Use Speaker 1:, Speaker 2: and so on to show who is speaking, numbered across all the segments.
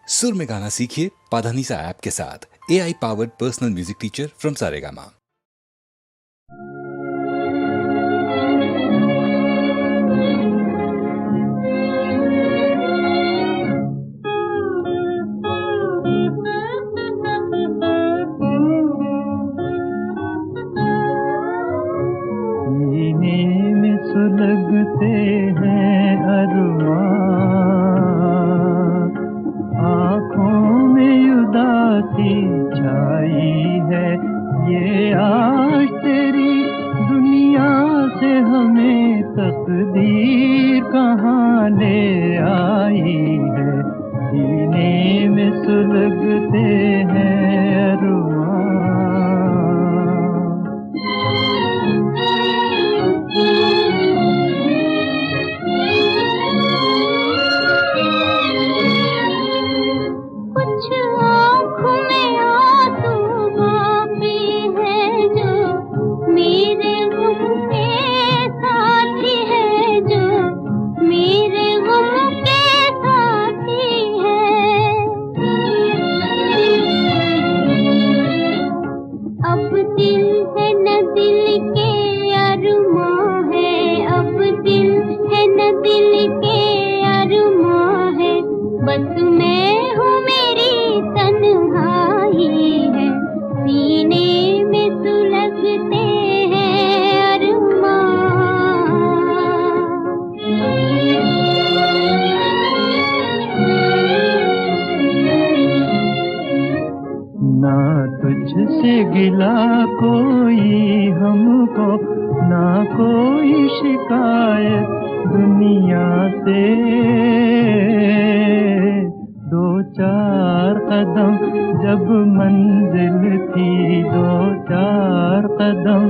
Speaker 1: सुर में गाना सीखिए पाधानीसा ऐप के साथ। AI powered personal music teacher from Saregama.
Speaker 2: सीने में सुलगते हैं अरमान, आँखों में उदासी छाई है। ये आज तेरी दुनिया से हमें तकदीर कहाँ ले आई है। सीने में सुलगते हैं अरमान। तुझसे गिला कोई हमको, ना कोई शिकायत दुनिया से। दो चार कदम जब मंजिल थी, दो चार कदम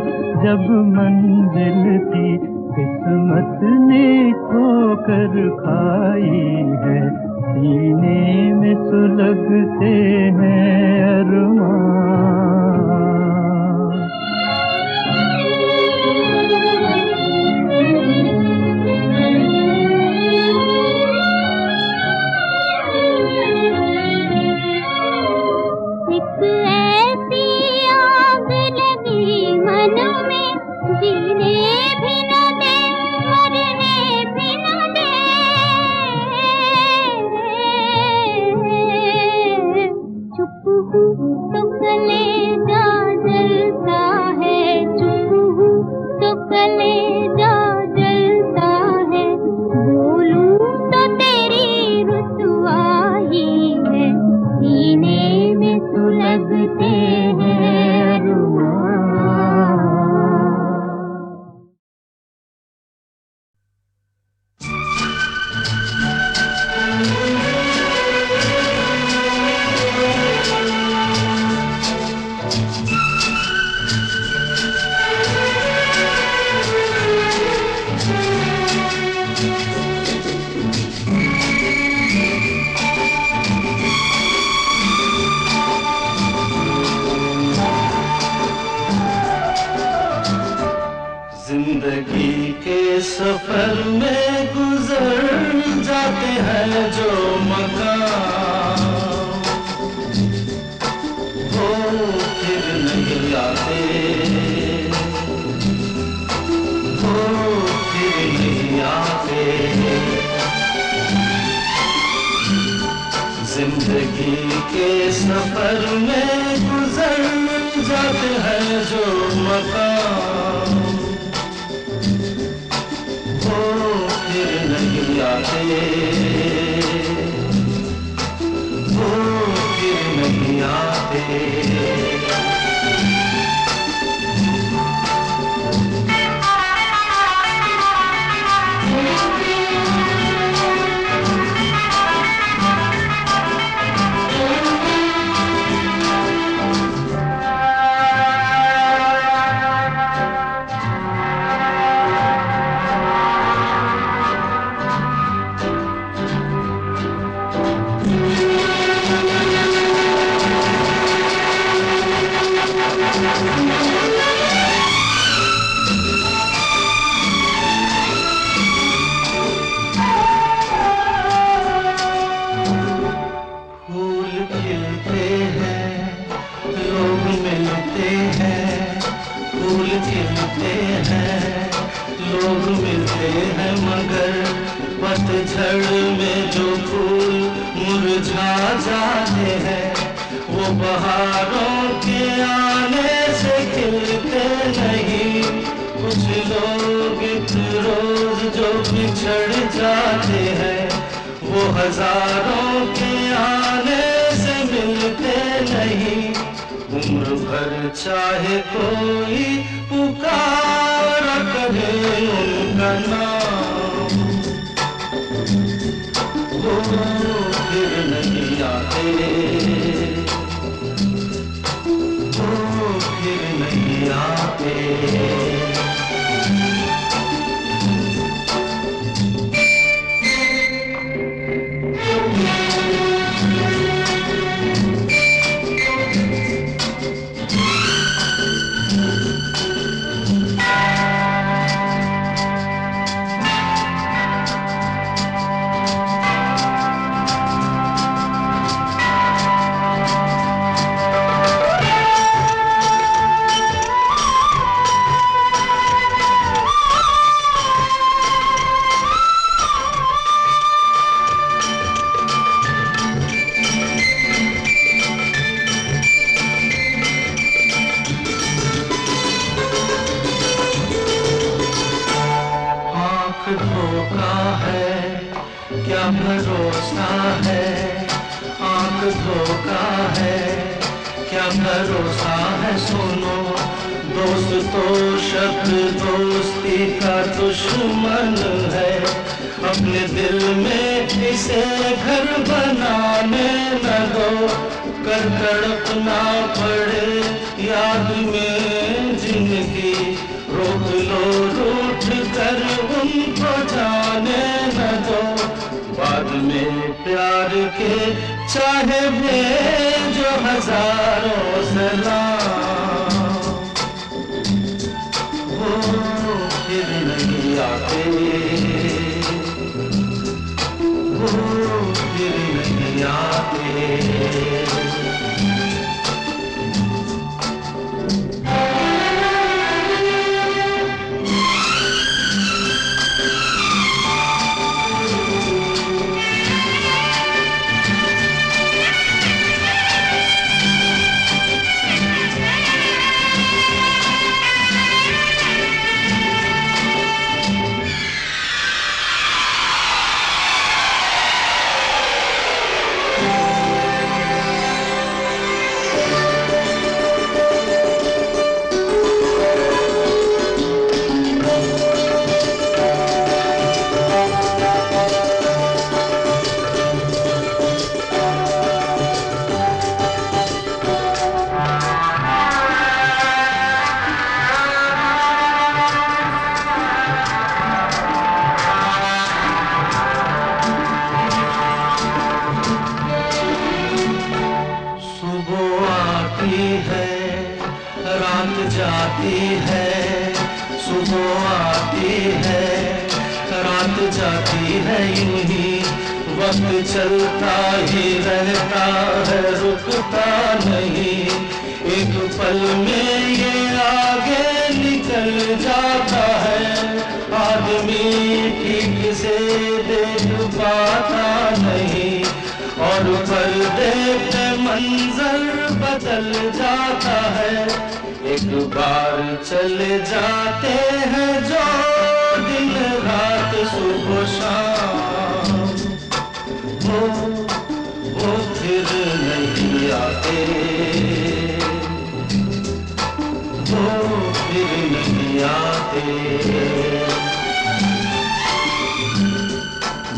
Speaker 2: जब मंजिल थी, किस्मत ने ठोकर खाई है। सीने में सुलगते हैं अरमान।
Speaker 3: एक ऐसी आग लगी मन में, जीने भी न दे, मरने भी न दे। चुप हूँ तो कलेजा जलता है, चुप हूँ तो कलेजा जलता है। बोलूं तो तेरी रुसवाई है। सीने में सुलगते हैं अरमान।
Speaker 4: जिंदगी के सफर में गुजर जाते हैं जो मकाम, वो फिर नहीं आते, वो फिर नहीं आते। जिंदगी के सफर में गुजर जाते हैं जो मकाम, नहीं आते, वो फिर नहीं आते। मुरझा जाते हैं, वो बहारों के आने से खिलते नहीं। कुछ लोग एक रोज जो बिछड़ जाते हैं, वो हजारों के आने से मिलते नहीं। उम्र भर चाहे कोई पुकारा करे उनका नाम, वो फिर नहीं आते, वो फिर नहीं आते। धोखा है क्या भरोसा है, आंख धोखा है क्या भरोसा है। सुनो दोस्त तो शब्द दोस्ती का दुश्मन है, अपने दिल में इसे घर बनाने न दो। कर तड़पना पड़े याद में जिंदगी, रोक लो रूठ कर उनको जाने न दो। बाद में प्यार के चाहे भेजो हजारों सलाम, वो फिर नहीं आते, वो फिर नहीं आते। रात जाती है, सुबह आती है, रात जाती है, यूं ही वक्त चलता ही रहता है, रुकता नहीं। एक पल में ये आगे निकल जाता है, आदमी ठीक से देख पाता नहीं, और पर्दे पे मंजर बदल जाता है। एक बार चले जाते हैं जो दिन रात सुबह शाम, वो फिर नहीं आते, वो फिर नहीं आते।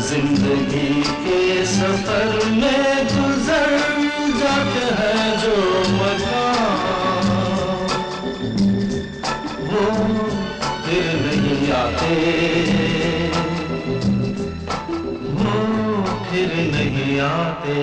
Speaker 4: जिंदगी के सफर में गुजर जाते हैं जो मकाम, वो फिर नहीं आते, वो फिर नहीं आते।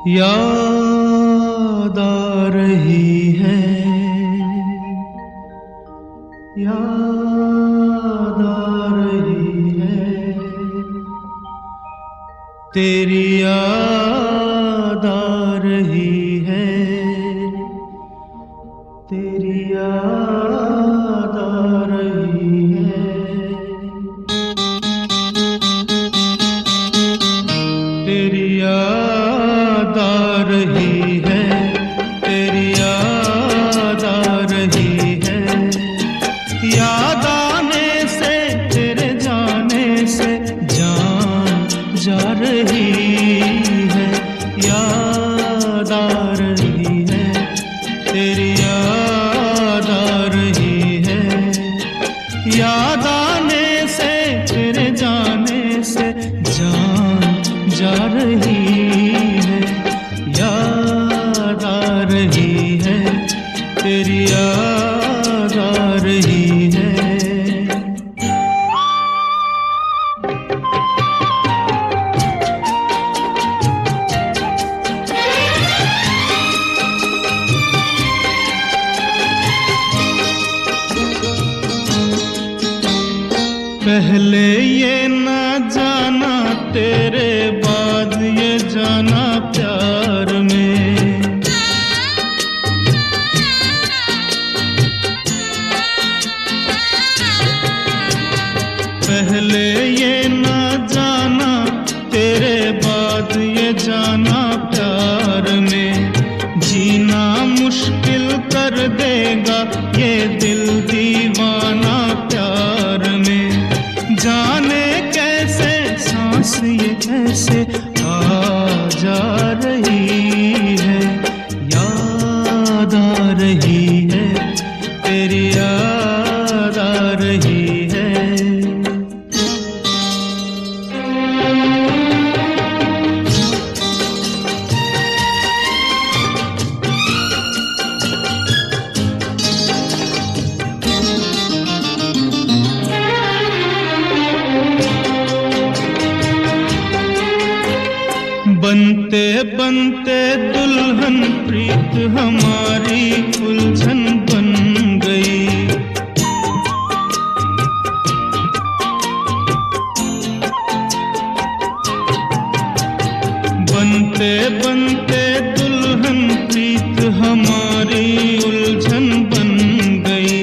Speaker 2: याद आ रही है, याद आ रही है, तेरी याद आ रही है, तेरी याद आ रही है, तेरी याद आ रही है, तेरी याद आ रही है, याद आने से तेरे जाने से जान जा रही है, याद आ रही है, तेरी याद आ रही है, याद आने से तेरे जाने से जान जा रही है, याद आ रही है, तेरी याद आ रही है। पहले ये न जाना तेरे बाद ये जाना प्यार में, पहले ये न जाना तेरे बाद ये जाना प्यार में, जीना मुश्किल कर देगा ये दिल दीवाना प्यार में, जाने कैसे सांस ये कैसे आ जा रही है, याद आ रही है, तेरी याद आ रही है। बनते बनते दुल्हन प्रीत हमारी उलझन बन गई। बनते बनते दुल्हन प्रीत हमारी उलझन बन गई।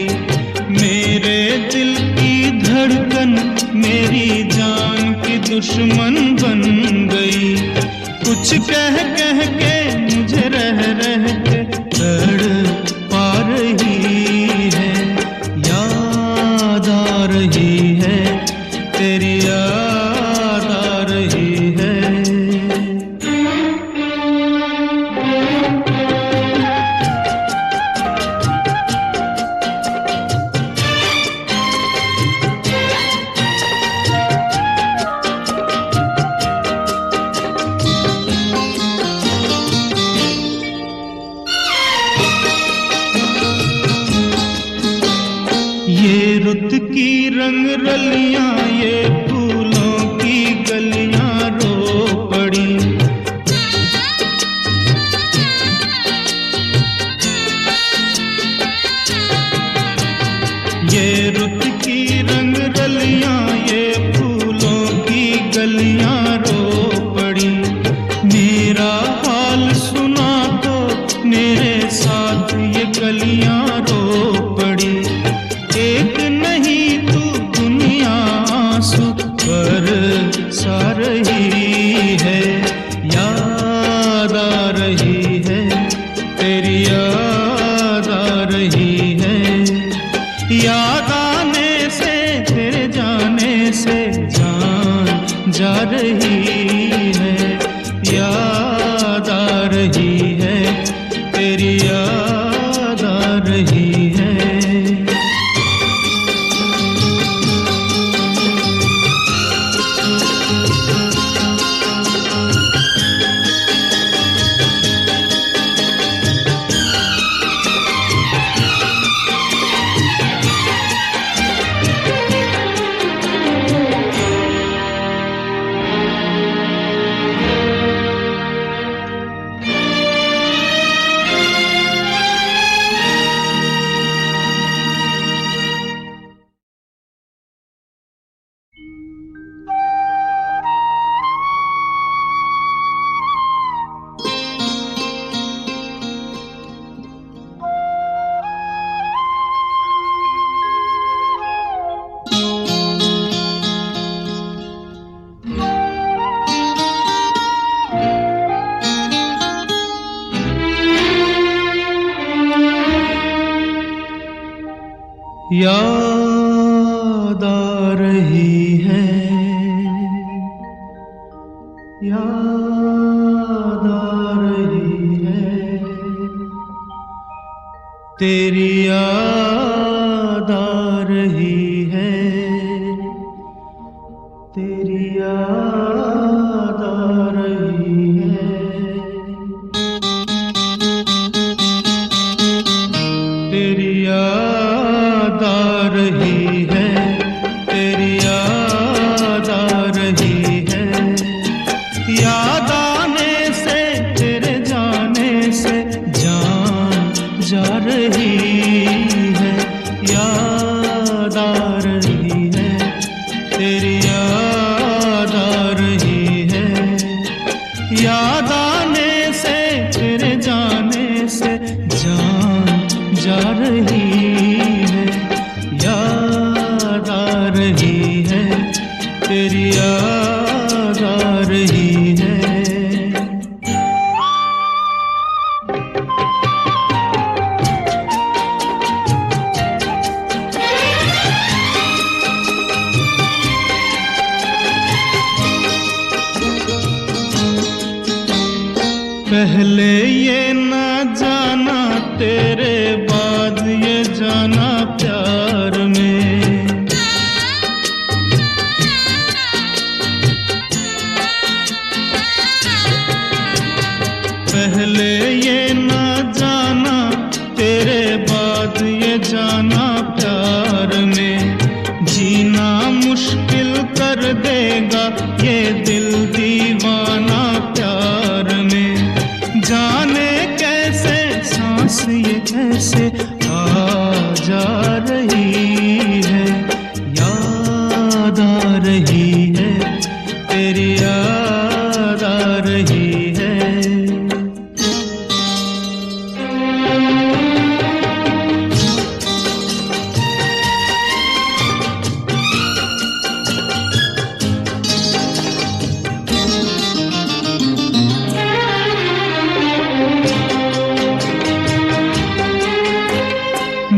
Speaker 2: मेरे दिल की धड़कन मेरी जान की दुश्मन बन गई। कुछ कह कह के मुझे रह रह के तड़पा रही है। याद आ रही है, तेरी याद आ रही है। ये रुत की रंग रलियां, ये फूलों की गलियां रो पड़ी। ये रुत की रंग रलियां, ये फूलों की गलियां रो पड़ी। मेरा हाल सुना तो मेरे साथ ये गलियां रो पड़ी। एक नहीं तू दुनिया आंसू बरसा रही है। याद आ रही है, तेरी याद आ रही है। याद आने से तेरे जाने से जान जा रही है। याद आ रही है, तेरी याद आ रही है। याद आ रही है, याद आ रही है। तेरी याद आ रही है, तेरी याद आ रही है। तेरी याद आ रही है, तेरी याद आ रही है। याद आने से तेरे जाने से जान जा रही है। याद आ रही है, तेरी याद आ रही है। याद आने से तेरे जाने से जान जा रही है। याद आ रही है, तेरी याद आ रही है। पहले ये न जाना, तेरे बाद ये जाना प्यार में। पहले ये न जाना, तेरे बाद ये जाना प्यार में। जीना मुश्किल कर देगा ये दिल दीवाना प्यार तेरी याद आ रही है।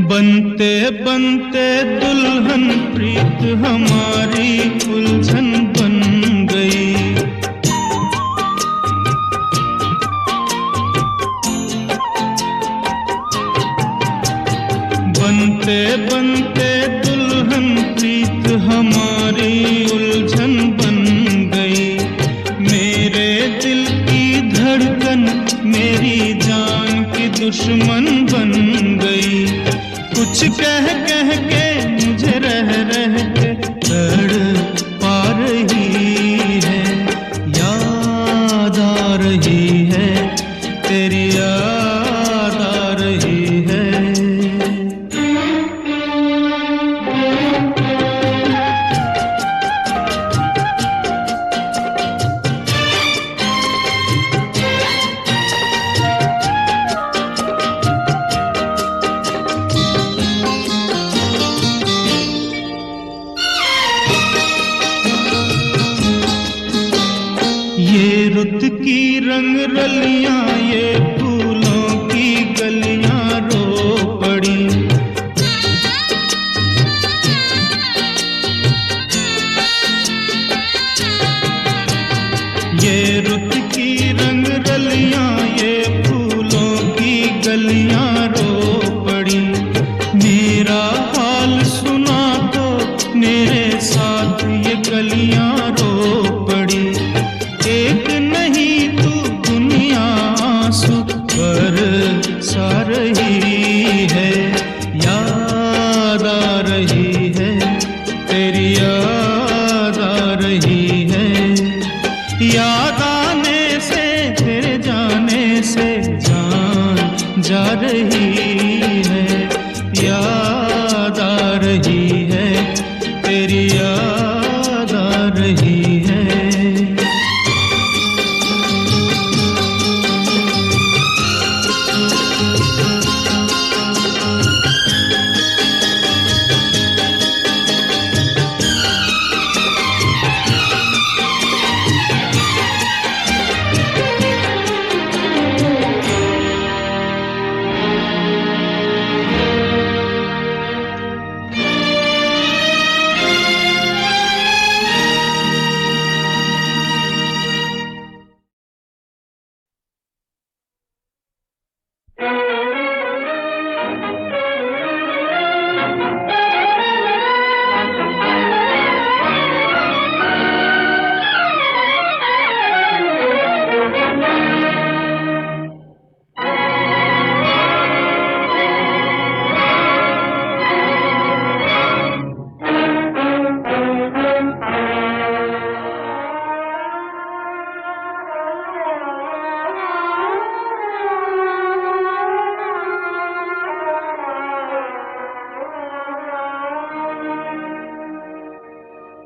Speaker 2: बनते बनते दुल्हन प्रीत हमारी उलझन बन गई। बनते बनते दुल्हन प्रीत हमारी उलझन बन गई। मेरे दिल की धड़कन मेरी जान की दुश्मन बन गई। कुछ कह कह के मुझे रह रह के तड़पा रही है। याद आ रही है, तेरी याद आ रही है। ये रुत की रंग रलियां, ये फूलों की गलियां रो पड़ी। ये रुत की रंग रलियां, ये फूलों की गलियां रो पड़ी। मेरा हाल सुना तो मेरे साथ ये गलियां रो पड़ी। एक नहीं तू दुनिया आंसू बरसा रही है। याद आ रही है, तेरी याद आ रही है। याद आने से तेरे जाने से जान जा रही है। याद आ रही है, तेरी याद आ रही है।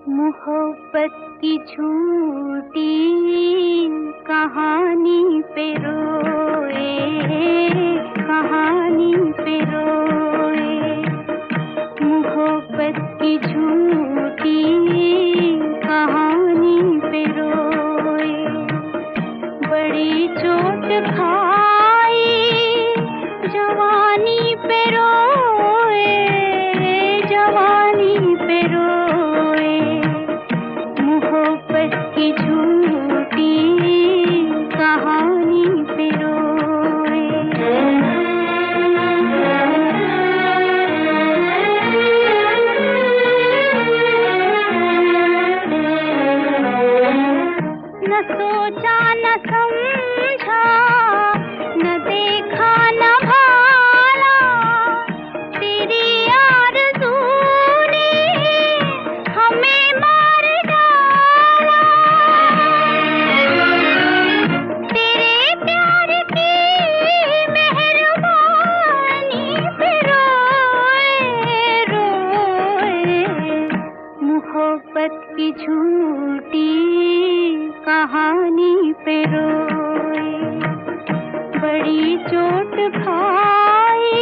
Speaker 3: मोहब्बत की झूठी कहानी पे रोए, कहानी पे रोए। मोहब्बत की झूठी कहानी पे रोए। बड़ी चोट खाई जवानी पे रोए, जवानी पे रोए। मोहब्बत की झूठी कहानी पे रोए। न सोचा न समझा, न देखा न भाला, तेरी आरज़ू ने हमें मार डाला। तेरे प्यार की मेहरबानी पे रोए, रोए। मोहब्बत की झूठी कहानी पे रोए, बड़ी चोट खाई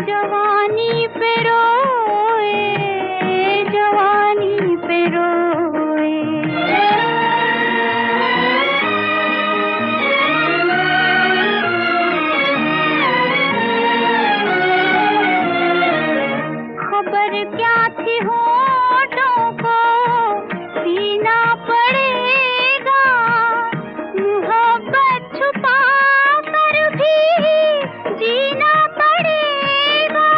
Speaker 3: जवानी पे रोए, जवानी पे रोए। खबर क्या थी होठों को सीना पड़ेगा, मोहब्बत छुपा कर भी जीना पड़ेगा।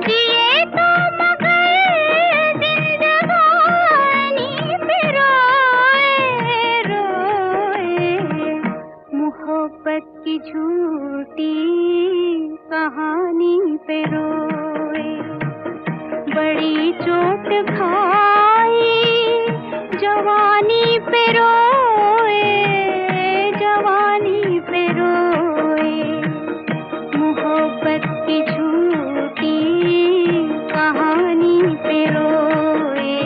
Speaker 3: जिए तो मगर जिंदगानी पे रोए, रोए, मोहब्बत की झूठी कहानी पे रोए, बड़ी चोट खाई जवानी पे रोए, जवानी पे रोए, मोहब्बत की झूठी कहानी पे रोए,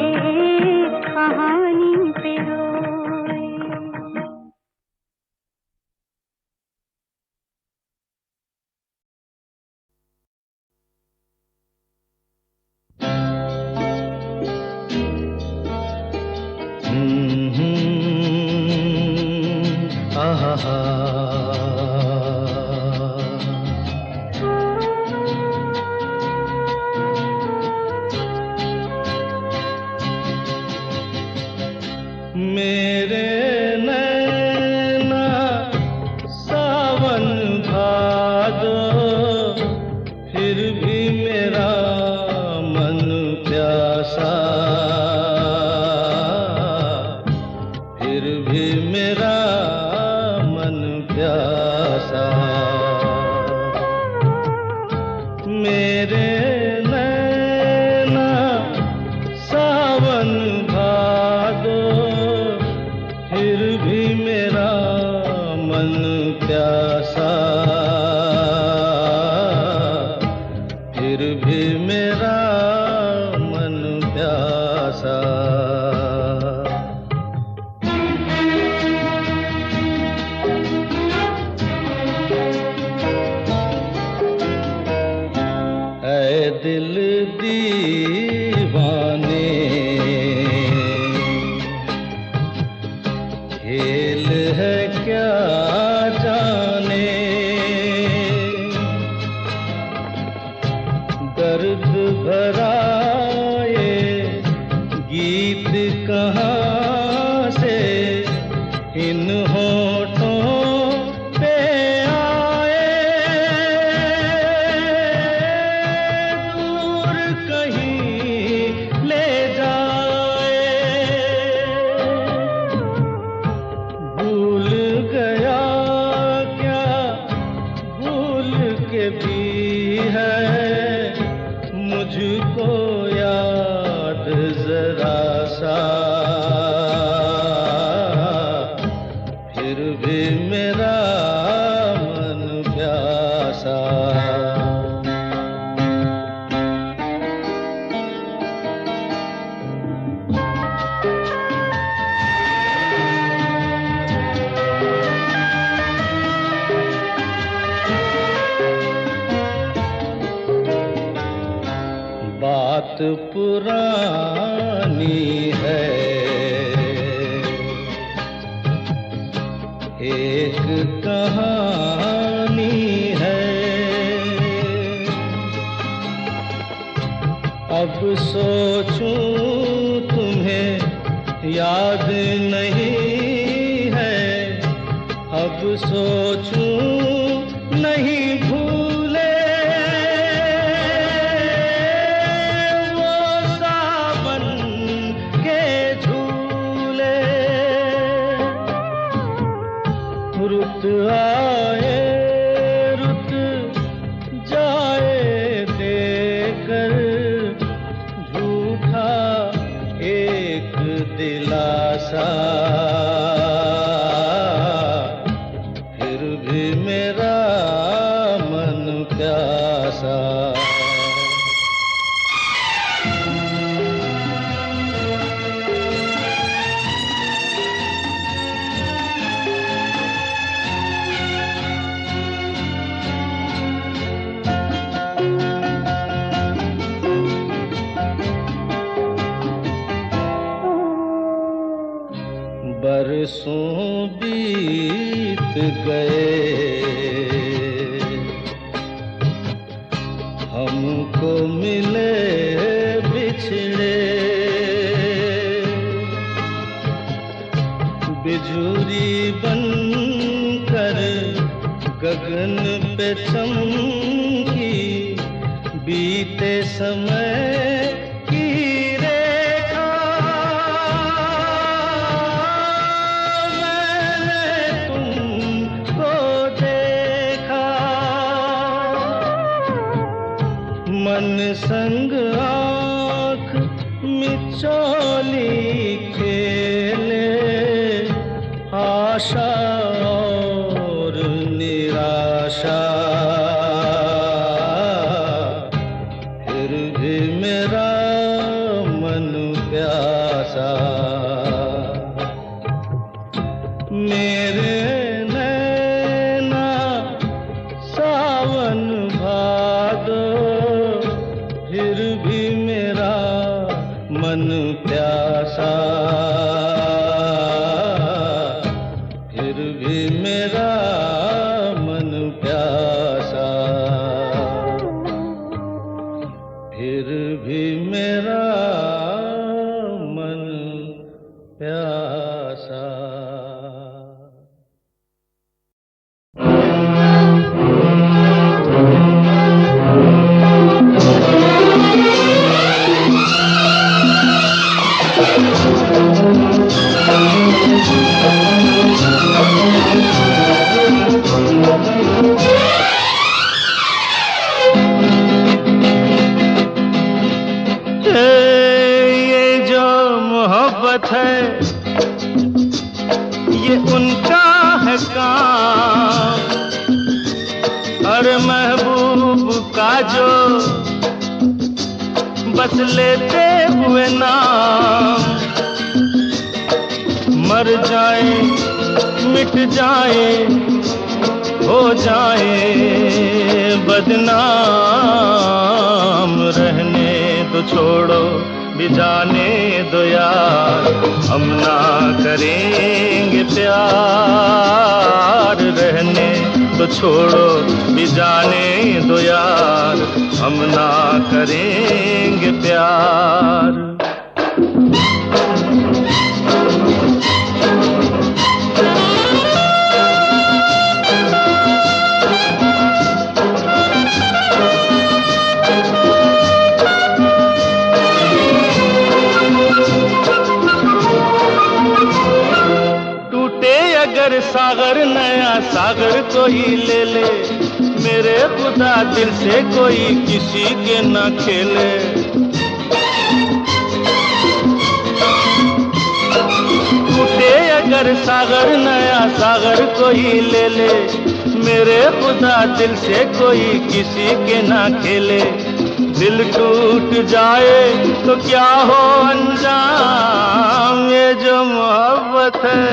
Speaker 3: कहानी पे रोए।
Speaker 4: मेरे नैना सावन भादो, फिर भी मेरा मन प्यासा, फिर भी मेरा मन प्यासा। मेरे नैना सावन भादो, फिर भी मेरा मन प्यासा, फिर भी मेरा मन प्यासा। ऐ दिल दीवाने, खेल है क्या जाने, दर्द भरा ये गीत कहाँ से इन होठों पे आए, दूर कहीं ले जाए। भूल गया क्या भूल के भी है मुझको याद जरा सा, फिर भी मेरा मन प्यासा। बात पुरानी है, एक कहानी है, अब सोचूं तुम्हें याद नहीं है, अब सोचूं नहीं भूले वो सावन के झूले। रुत आए रुत जाए देकर झूठा एक दिलासा, फिर भी मेरा मन प्यासा। बरसों बीत गए, हमको मिले बिछड़े, बिजुरी बनकर गगन पे चमकी, बीते समय की रेखा मैंने तुमको देखा, मन संग आँख मिचौली खेले, आशा और निराशा, फिर भी मेरा मन प्यासा, मेरे नैना सावन भादो, फिर भी मेरा मन प्यासा, फिर भी मेरा मन प्यासा, फिर भी मेरा मन प्यासा। ये जो मोहब्बत है, ये उनका है काम, और महबूब का जो बस लेते हुए नाम, मर जाए मिट जाए हो जाए बदनाम, रहने तो छोड़ो भी जाने दो यार, हम ना करेंगे प्यार, रहने तो छोड़ो भी जाने दो यार, हम ना करेंगे प्यार। अगर सागर नया सागर कोई ले ले, मेरे खुदा दिल से कोई किसी के न खेले, टूटे अगर सागर नया सागर कोई ले ले, मेरे खुदा दिल से कोई किसी के न खेले, दिल टूट जाए तो क्या हो अंजाम, ये जो मोहब्बत है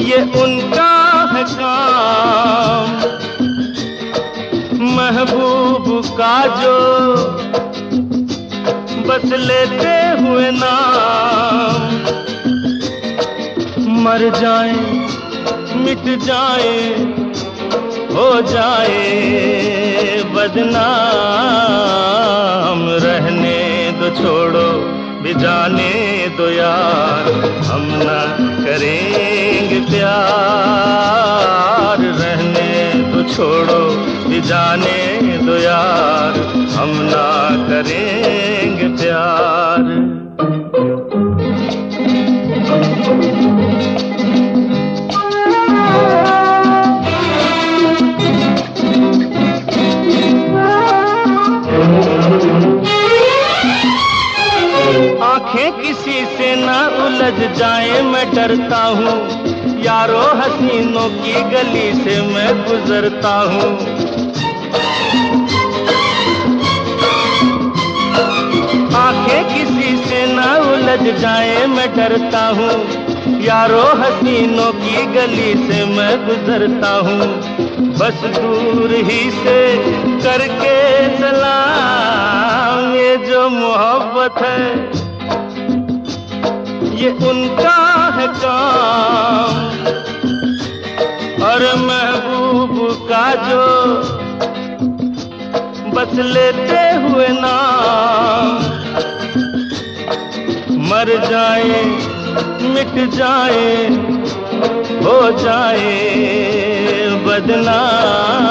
Speaker 4: ये उनका है काम, महबूब का जो बस लेते हुए नाम, मर जाए मिट जाए हो जाए बदनाम, रहने दो छोड़ो भी जाने दो यार, हम ना करेंगे प्यार, रहने दो छोड़ो भी जाने दो यार, हम ना करेंगे प्यार। आंखें किसी से ना उलझ जाए मैं डरता हूँ, यारो हसीनों की गली से मैं गुजरता हूँ, आंखें किसी से ना उलझ जाए मैं डरता हूँ, यारो हसीनों की गली से मैं गुजरता हूँ, बस दूर ही से करके सलाम, ये जो मोहब्बत है ये उनका है काम। और महबूब का जो बस लेते हुए नाम, मर जाए मिट जाए हो जाए बदनाम,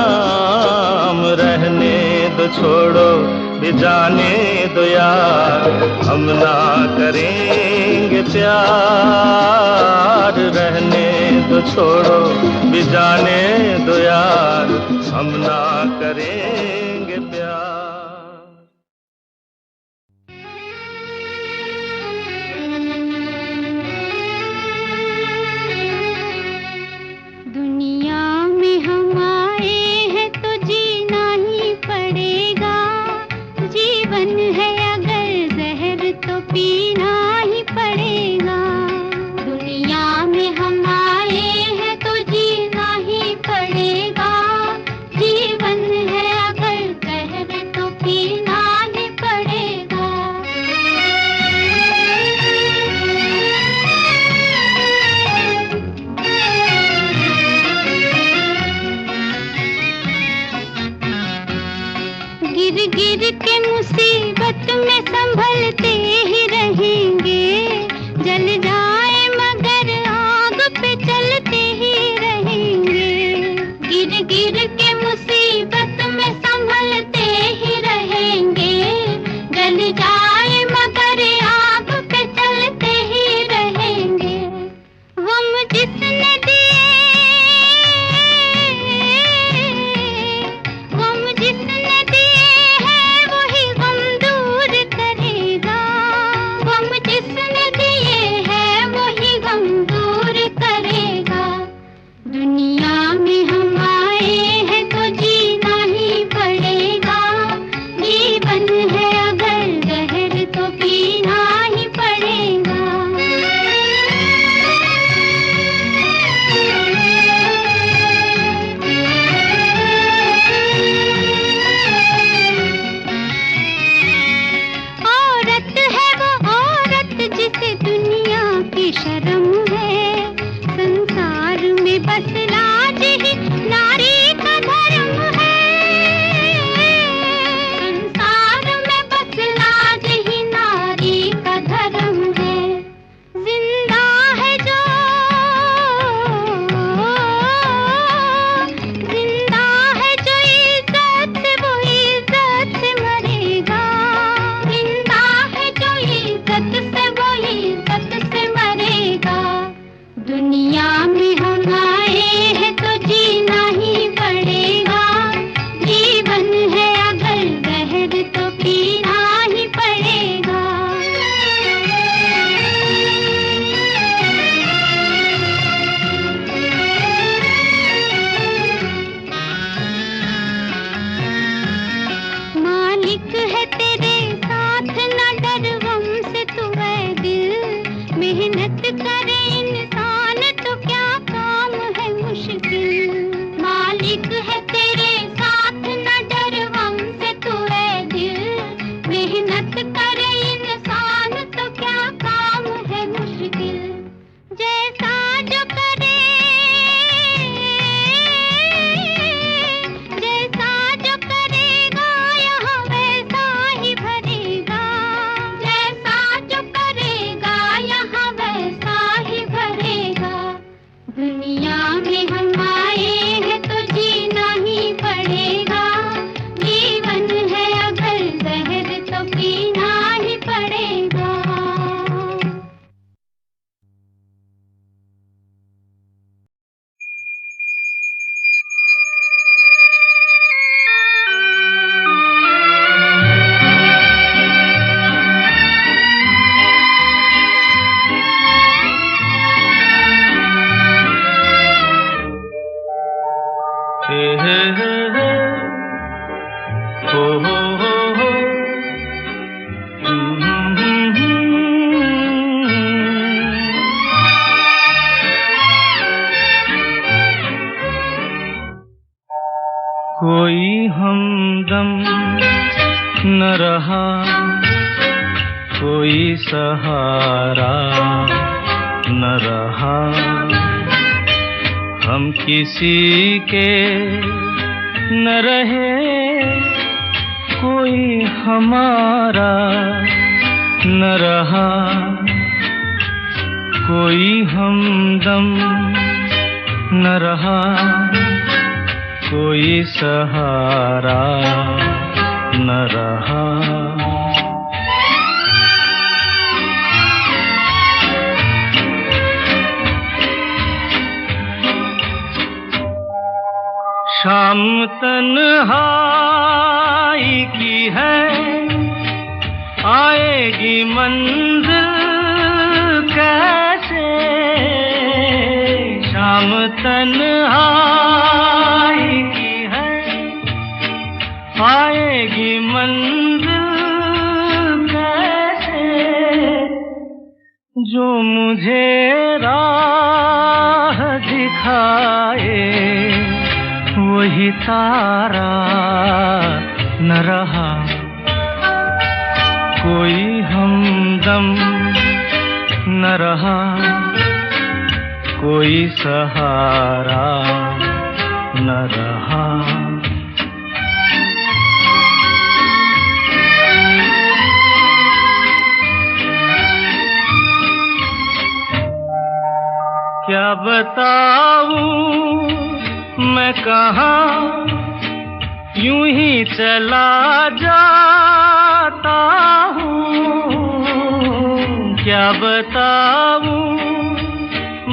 Speaker 4: रहने दो छोड़ो भी जाने दो यार, हम ना करेंगे प्यार। रहने दो छोड़ो भी जाने दो यार, हम ना करेंगे प्यार।
Speaker 3: दुनिया में हम आए हैं तो जीना ही पड़ेगा, जीवन है अगर जहर तो पीना ही पड़ेगा। दुनिया में हम आए हैं तो जीना ही पड़ेगा, जीवन है अगर जहर तो पीना ही पड़ेगा। गिर गिर के मुसीबत में संभलते ही रहेंगे, जल जाए मगर आग पे चलते ही रहेंगे। गिर गिर के मुसीबत में संभलते ही रहेंगे, जल जाए मगर आग पे चलते ही रहेंगे। गम जिसने दिए, गम जिसने दिए हैं वही गम दूर करेगा, गम जिसने दिए हैं वही गम दूर करेगा। दुनिया में हम आए हैं तो जीना ही पड़ेगा, जीवन है अगर जहर तो पीना ही पड़ेगा। औरत है वो औरत जिसे दुनिया की शर्म है, संसार में बस लाज ही नारी का धर्म है। संसार में बस लाज ही नारी का धर्म है। जिंदा है जो, जिंदा है जो इज्जत से वो इज्जत से मरेगा, जिंदा है जो इज्जत से वो इज्जत से मरेगा। दुनिया में हम आए हैं तो जीना ही पड़ेगा, जीवन है अगर जहर तो पीना ही पड़ेगा। मालिक है तेरे साथ न डर गम से तू है दिल, मेहनत करे इंसान तो क्या काम है मुश्किल। मालिक है तेरे साथ न डर गम से तू है दिल, मेहनत करे इंसान तो क्या काम है मुश्किल। जैसा जो करे, जैसा जो करेगा यहाँ वैसा ही भरेगा, जैसा जो करेगा यहाँ वैसा ही भरेगा। दुनिया में हम आए हैं तो जीना ही पड़ेगा, जीवन है अगर जहर तो पीना ही पड़ेगा।
Speaker 4: हे हे हे हे, हो हो हो, कोई हमदम न रहा कोई सहारा न रहा, हम किसी के न रहे, कोई हमारा न रहा, कोई हमदम न रहा, कोई सहारा न रहा। शाम तन्हाई की है, आएगी मंजिल कैसे, शाम तन्हाई की है, आएगी मंजिल कैसे, जो मुझे राह दिखाए वही तारा न रहा, कोई हमदम न रहा, कोई सहारा न रहा। क्या बताऊं मैं कहाँ, यूं ही चला जाता हूँ, क्या बताऊं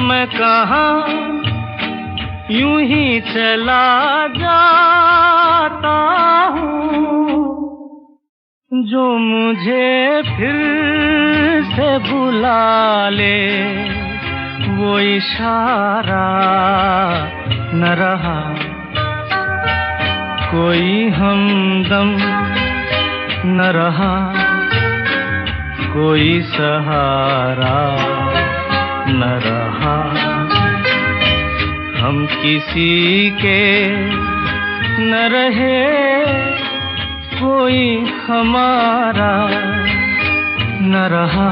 Speaker 4: मैं कहाँ, यूं ही चला जाता हूँ, जो मुझे फिर से बुला ले वो इशारा न रहा, कोई हमदम न रहा, कोई सहारा न रहा, हम किसी के न रहे, कोई हमारा न रहा।